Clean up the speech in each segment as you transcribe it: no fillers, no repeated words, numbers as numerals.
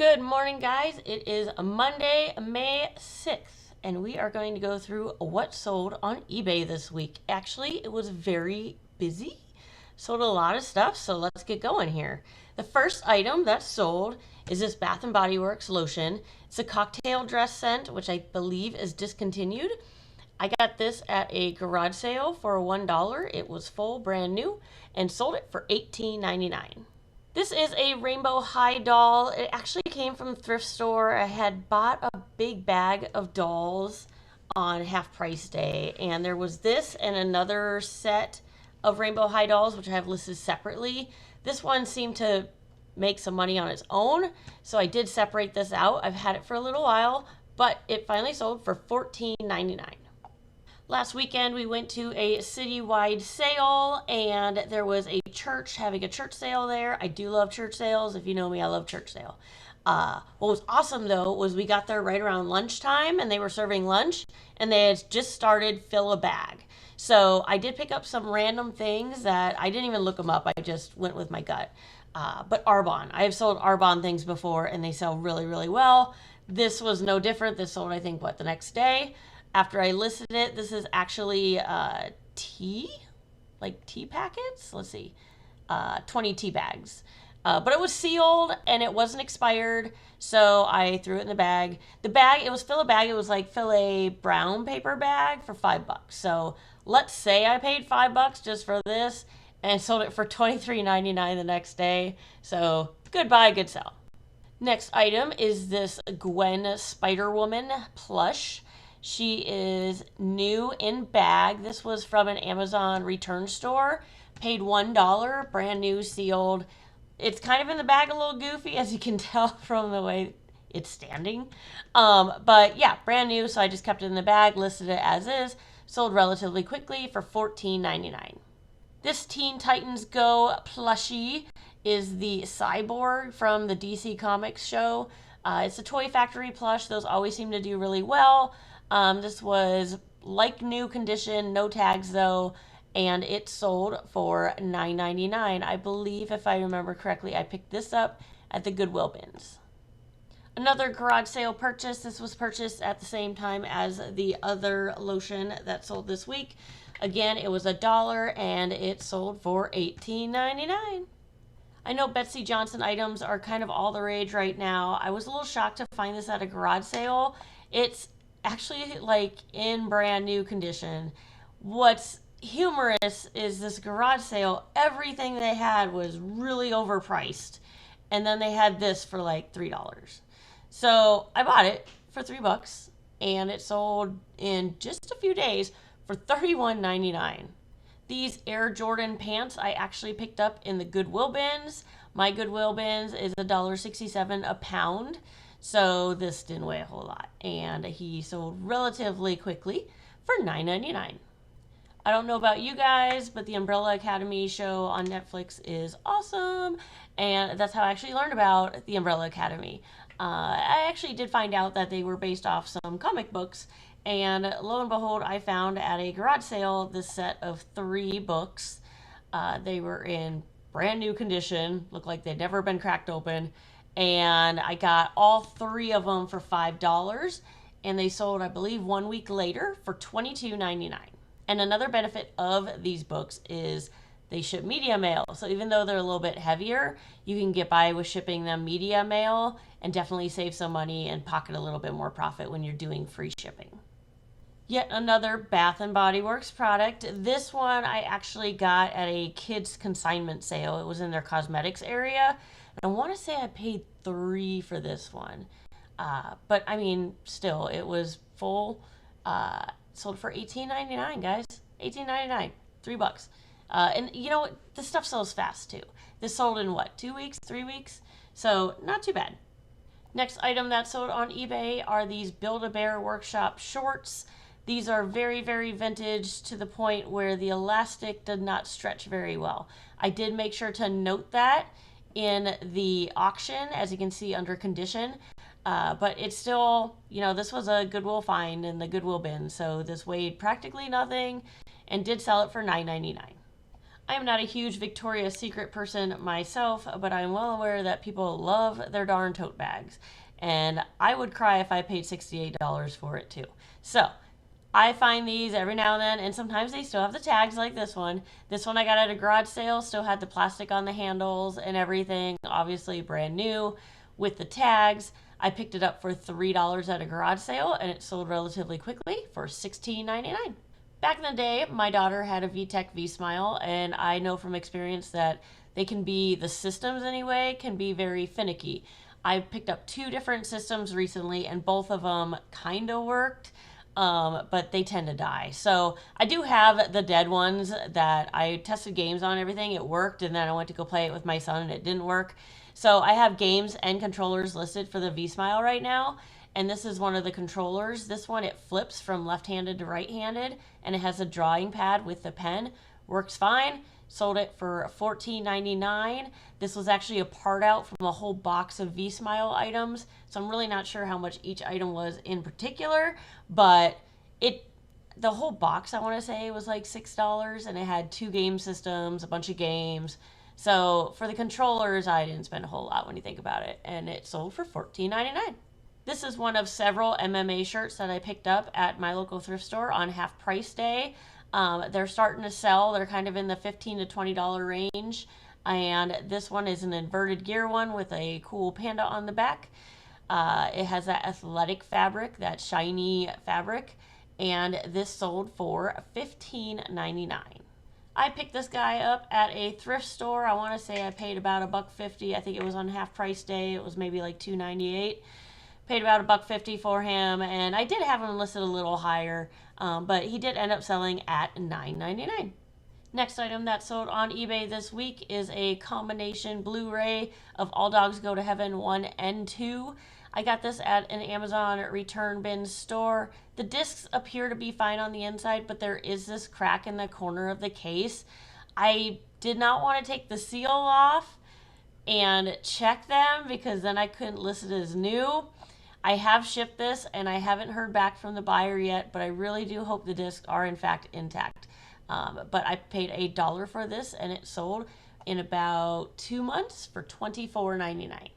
Good morning, guys. It is Monday, May 6th, and we are going to go through what sold on eBay this week. Actually, it was very busy. Sold a lot of stuff, so let's get going here. The first item that sold is this Bath & Body Works lotion. It's a cocktail dress scent, which I believe is discontinued. I got this at a garage sale for $1. It was full, brand new, and sold it for $18.99. This is a rainbow high doll. It actually came from the thrift store. I had bought a big bag of dolls on half price day, and there was this and another set of rainbow high dolls, which I have listed separately. This one seemed to make some money on its own, so I did separate this out. I've had it for a little while, but it finally sold for $14.99. Last weekend, we went to a citywide sale, and there was a church having a church sale there. I do love church sales. If you know me, I love church sale. What was awesome, though, was we got there right around lunchtime, and they were serving lunch, and they had just started fill a bag. So I did pick up some random things that I didn't even look them up. I just went with my gut. But Arbonne. I have sold Arbonne things before, and they sell really, really well. This was no different. This sold, I think, the next day. After I listed it, this is actually tea, like tea packets. Let's see, 20 tea bags. But it was sealed and it wasn't expired, so I threw it in the bag. The bag, it was fill a bag. It was like fill a brown paper bag for $5. So let's say I paid $5 just for this and sold it for $23.99 the next day. So good buy, good sell. Next item is this Gwen Spider-Woman plush. She is new in bag. This was from an Amazon return store. Paid $1, brand new, sealed. It's kind of in the bag a little goofy, as you can tell from the way it's standing. But yeah, brand new, so I just kept it in the bag, listed it as is. Sold relatively quickly for $14.99. This Teen Titans Go plushie is the Cyborg from the DC Comics show. It's a Toy Factory plush. Those always seem to do really well. This was like new condition, no tags though, and it sold for $9.99. I believe, if I remember correctly, I picked this up at the Goodwill bins. Another garage sale purchase. This was purchased at the same time as the other lotion that sold this week. Again, it was $1 and it sold for $18.99. I know Betsy Johnson items are kind of all the rage right now. I was a little shocked to find this at a garage sale. It's actually like in brand new condition. What's humorous is this garage sale, everything they had was really overpriced, and then they had this for like $3. So I bought it for $3 and it sold in just a few days for $31.99. These Air Jordan pants I actually picked up in the Goodwill bins. My Goodwill bins is $1.67 a pound. So this didn't weigh a whole lot, and he sold relatively quickly for $9.99. I don't know about you guys, but the Umbrella Academy show on Netflix is awesome, and that's how I actually learned about the Umbrella Academy. I actually did find out that they were based off some comic books, and lo and behold, I found at a garage sale this set of 3 books. They were in brand new condition, looked like they'd never been cracked open. And I got all 3 of them for $5, and they sold, I believe, 1 week later for $22.99. And another benefit of these books is they ship media mail. So even though they're a little bit heavier, you can get by with shipping them media mail and definitely save some money and pocket a little bit more profit when you're doing free shipping. Yet another Bath & Body Works product. This one I actually got at a kids consignment sale. It was in their cosmetics area. I want to say I paid $3 for this one. But I mean, still, it was full. Sold for $18.99, guys. $18.99. $3. And you know what? This stuff sells fast too. This sold in what, 2 weeks, 3 weeks? So not too bad. Next item that sold on eBay are these Build-A-Bear Workshop shorts. These are very, very vintage to the point where the elastic did not stretch very well. I did make sure to note that in the auction, as you can see under condition, but it's still, this was a Goodwill find in the Goodwill bin, so this weighed practically nothing and did sell it for $9.99. I am not a huge Victoria's Secret person myself, but I'm well aware that people love their darn tote bags. And I would cry if I paid $68 for it too. So I find these every now and then, and sometimes they still have the tags like this one. This one I got at a garage sale, still had the plastic on the handles and everything, obviously brand new with the tags. I picked it up for $3 at a garage sale, and it sold relatively quickly for $16.99. Back in the day, my daughter had a VTech V-Smile, and I know from experience that they can be, the systems anyway, can be very finicky. I picked up 2 different systems recently, and both of them kind of worked, but they tend to die. So I do have the dead ones that I tested games on and everything. It worked, and then I went to go play it with my son, and it didn't work. So I have games and controllers listed for the V-Smile right now. And this is one of the controllers. This one, it flips from left-handed to right-handed, and it has a drawing pad with the pen. Works fine. Sold it for $14.99. This was actually a part out from a whole box of V-Smile items, so I'm really not sure how much each item was in particular, but the whole box, I want to say, was like $6, and it had 2 game systems, a bunch of games. So for the controllers, I didn't spend a whole lot when you think about it, and it sold for $14.99. This is one of several MMA shirts that I picked up at my local thrift store on half price day. They're starting to sell. They're kind of in the $15 to $20 range. And this one is an inverted gear one with a cool panda on the back. It has that athletic fabric, that shiny fabric. And this sold for $15.99. I picked this guy up at a thrift store. I want to say I paid about $1.50. I think it was on half price day. It was maybe like $2.98. Paid about $1.50 for him, and I did have him listed a little higher, but he did end up selling at $9.99. Next item that sold on eBay this week is a combination Blu-ray of All Dogs Go to Heaven 1 and 2. I got this at an Amazon return bin store. The discs appear to be fine on the inside, but there is this crack in the corner of the case. I did not want to take the seal off and check them because then I couldn't list it as new. I have shipped this, and I haven't heard back from the buyer yet, but I really do hope the discs are in fact intact. But I paid $1 for this, and it sold in about 2 months for $24.99.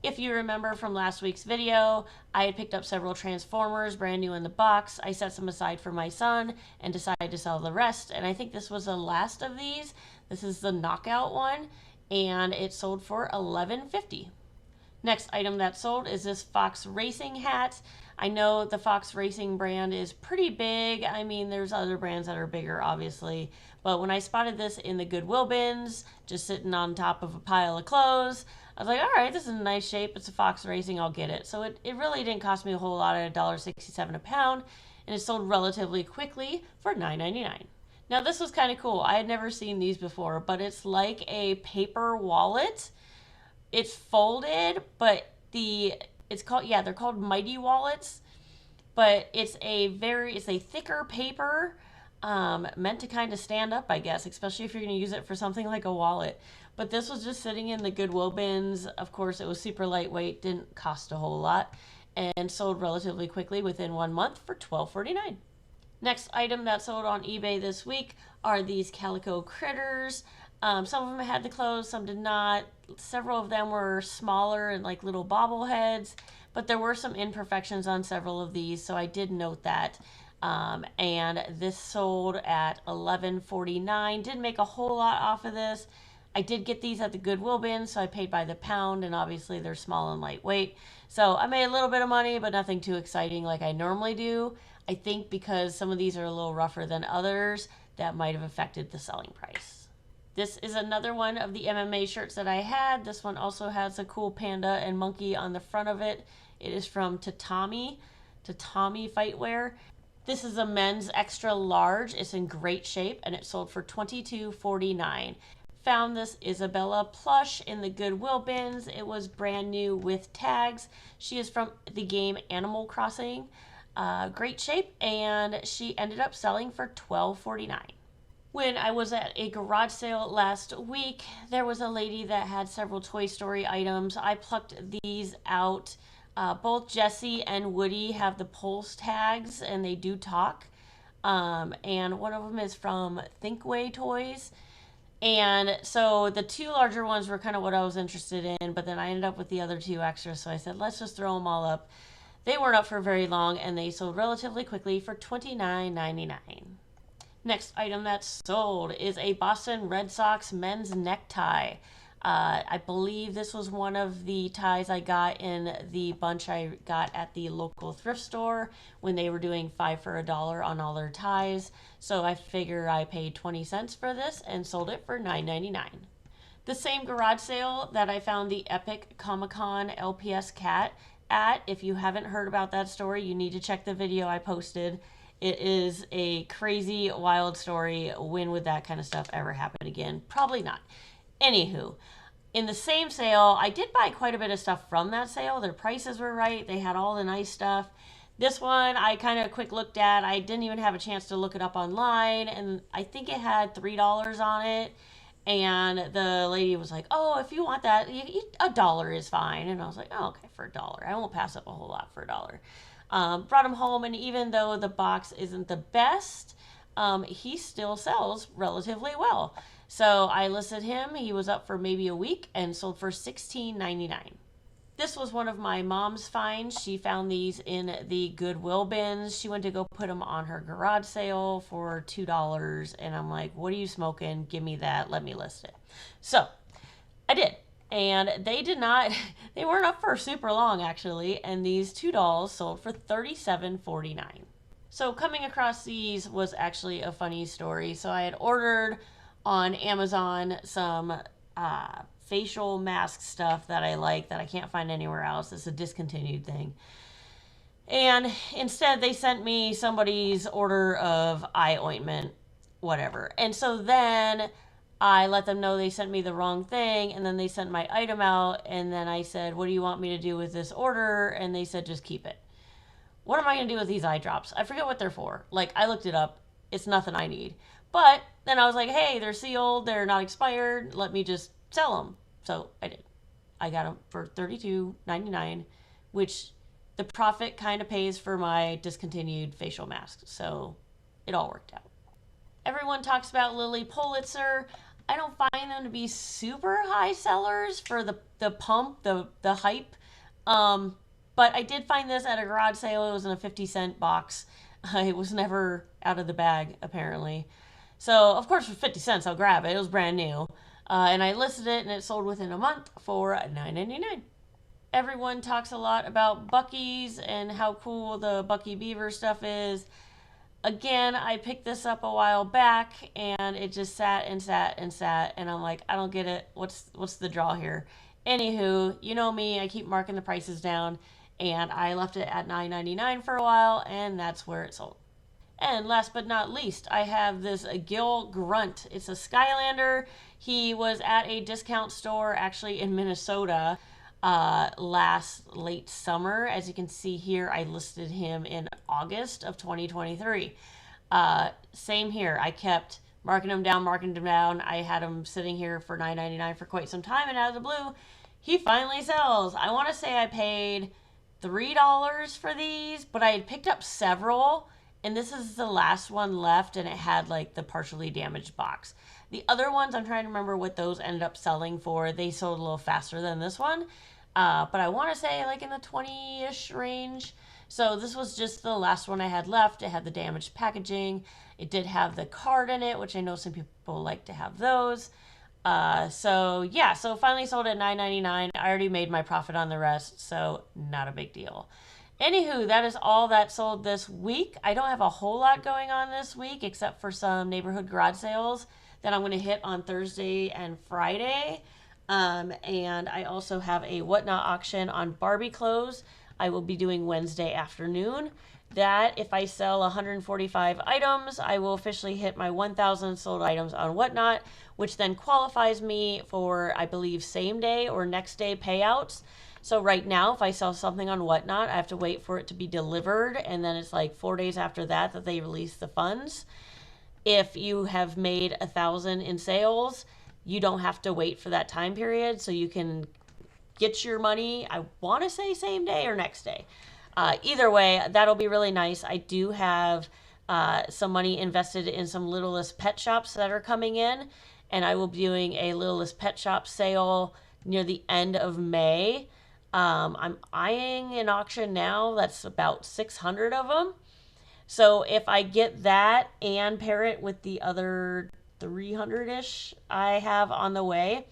If you remember from last week's video, I had picked up several Transformers brand new in the box. I set some aside for my son and decided to sell the rest, and I think this was the last of these. This is the knockout one, and it sold for $11.50. Next item that sold is this Fox Racing hat. I know the Fox Racing brand is pretty big. I mean, there's other brands that are bigger, obviously. But when I spotted this in the Goodwill bins, just sitting on top of a pile of clothes, I was like, all right, this is a nice shape. It's a Fox Racing. I'll get it. So it really didn't cost me a whole lot at $1.67 a pound. And it sold relatively quickly for $9.99. Now, this was kind of cool. I had never seen these before, but it's like a paper wallet. It's folded, but they're called Mighty Wallets, but it's a thicker paper, meant to kind of stand up, I guess, especially if you're going to use it for something like a wallet. But this was just sitting in the Goodwill bins. Of course, it was super lightweight, didn't cost a whole lot, and sold relatively quickly within 1 month for $12.49. Next item that sold on eBay this week are these calico critters. Some of them had the clothes, some did not. Several of them were smaller and like little bobbleheads, but there were some imperfections on several of these, so I did note that. And this sold at $11.49. Didn't make a whole lot off of this. I did get these at the Goodwill bin, so I paid by the pound, and obviously they're small and lightweight. So I made a little bit of money, but nothing too exciting like I normally do. I think because some of these are a little rougher than others, that might have affected the selling price. This is another one of the MMA shirts that I had. This one also has a cool panda and monkey on the front of it. It is from Tatami Fightwear. This is a men's extra large. It's in great shape, and it sold for $22.49. Found this Isabella plush in the Goodwill bins. It was brand new with tags. She is from the game Animal Crossing. Great shape, and she ended up selling for $12.49. When I was at a garage sale last week, there was a lady that had several Toy Story items. I plucked these out. Both Jessie and Woody have the Pulse tags, and they do talk. And one of them is from Thinkway Toys. And so the two larger ones were kind of what I was interested in, but then I ended up with the other two extras. So I said, let's just throw them all up. They weren't up for very long and they sold relatively quickly for $29.99. Next item that's sold is a Boston Red Sox men's necktie. I believe this was one of the ties I got in the bunch I got at the local thrift store when they were doing 5 for $1 on all their ties. So I figure I paid 20 cents for this and sold it for $9.99. The same garage sale that I found the Epic Comic Con LPS cat at. If you haven't heard about that story, you need to check the video I posted. It is a crazy, wild story. When would that kind of stuff ever happen again? Probably not. Anywho, in the same sale, I did buy quite a bit of stuff from that sale. Their prices were right. They had all the nice stuff. This one I kind of quick looked at. I didn't even have a chance to look it up online, and I think it had $3 on it. And the lady was like, "Oh, if you want that, $1 is fine." And I was like, "Oh, okay, for $1, I won't pass up a whole lot for $1." Brought him home, and even though the box isn't the best, he still sells relatively well. So I listed him. He was up for maybe a week and sold for $16.99. This was one of my mom's finds. She found these in the Goodwill bins. She went to go put them on her garage sale for $2. And I'm like, what are you smoking? Give me that. Let me list it. So I did. And they did not, they weren't up for super long actually. And these two dolls sold for $37.49. So coming across these was actually a funny story. So I had ordered on Amazon some facial mask stuff that I like that I can't find anywhere else. It's a discontinued thing. And instead they sent me somebody's order of eye ointment, whatever. And so then I let them know they sent me the wrong thing, and then they sent my item out, and then I said, what do you want me to do with this order? And they said, just keep it. What am I going to do with these eye drops? I forget what they're for. Like, I looked it up. It's nothing I need. But then I was like, hey, they're sealed. They're not expired. Let me just sell them. So I did. I got them for $32.99, which the profit kind of pays for my discontinued facial mask. So it all worked out. Everyone talks about Lily Pulitzer. I don't find them to be super high sellers for the pump, the hype. But I did find this at a garage sale. It was in a 50-cent box. It was never out of the bag, apparently. So, of course, for 50 cents, I'll grab it. It was brand new. And I listed it, and it sold within a month for $9.99. Everyone talks a lot about Buc-ee's and how cool the Bucky Beaver stuff is. Again, I picked this up a while back, and it just sat and sat and sat, and I'm like, I don't get it. What's the draw here? Anywho, you know me, I keep marking the prices down, and I left it at $9.99 for a while, and that's where it sold. And last but not least, I have this Gil Grunt. It's a Skylander. He was at a discount store actually in Minnesota last late summer. As you can see here, I listed him in August of 2023. Same here. I kept marking him down. I had him sitting here for $9.99 for quite some time, and out of the blue, he finally sells. I want to say I paid $3 for these, but I had picked up several, and this is the last one left, and it had like the partially damaged box. The other ones, I'm trying to remember what those ended up selling for. They sold a little faster than this one, but I want to say like in the 20-ish range. So this was just the last one I had left. It had the damaged packaging. It did have the card in it, which I know some people like to have those. So finally sold at $9.99. I already made my profit on the rest, so not a big deal. Anywho, that is all that sold this week. I don't have a whole lot going on this week except for some neighborhood garage sales that I'm going to hit on Thursday and Friday. And I also have a Whatnot auction on Barbie clothes I will be doing Wednesday afternoon. That, if I sell 145 items, I will officially hit my 1,000 sold items on Whatnot, which then qualifies me for, I believe, same day or next day payouts. So right now, if I sell something on Whatnot, I have to wait for it to be delivered, and then it's like 4 days after that that they release the funds. If you have made 1,000 in sales, you don't have to wait for that time period, so you can get your money, I want to say same day or next day. Either way, that'll be really nice. I do have some money invested in some Littlest pet shops that are coming in, and I will be doing a Littlest Pet Shop sale near the end of May. I'm eyeing an auction now that's about 600 of them. So if I get that and pair it with the other 300-ish I have on the way,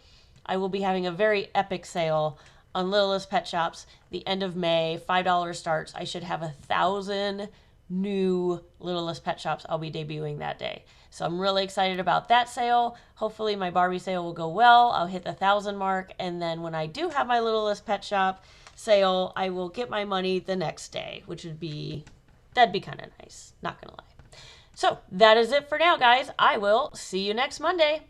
I will be having a very epic sale on Littlest Pet Shops the end of May. $5 starts. I should have 1,000 new Littlest Pet Shops I'll be debuting that day. So I'm really excited about that sale. Hopefully my Barbie sale will go well. I'll hit the 1,000 mark, and then when I do have my Littlest Pet Shop sale, I will get my money the next day, which would be, that'd be kind of nice, not gonna lie. So that is it for now, guys. I will see you next Monday.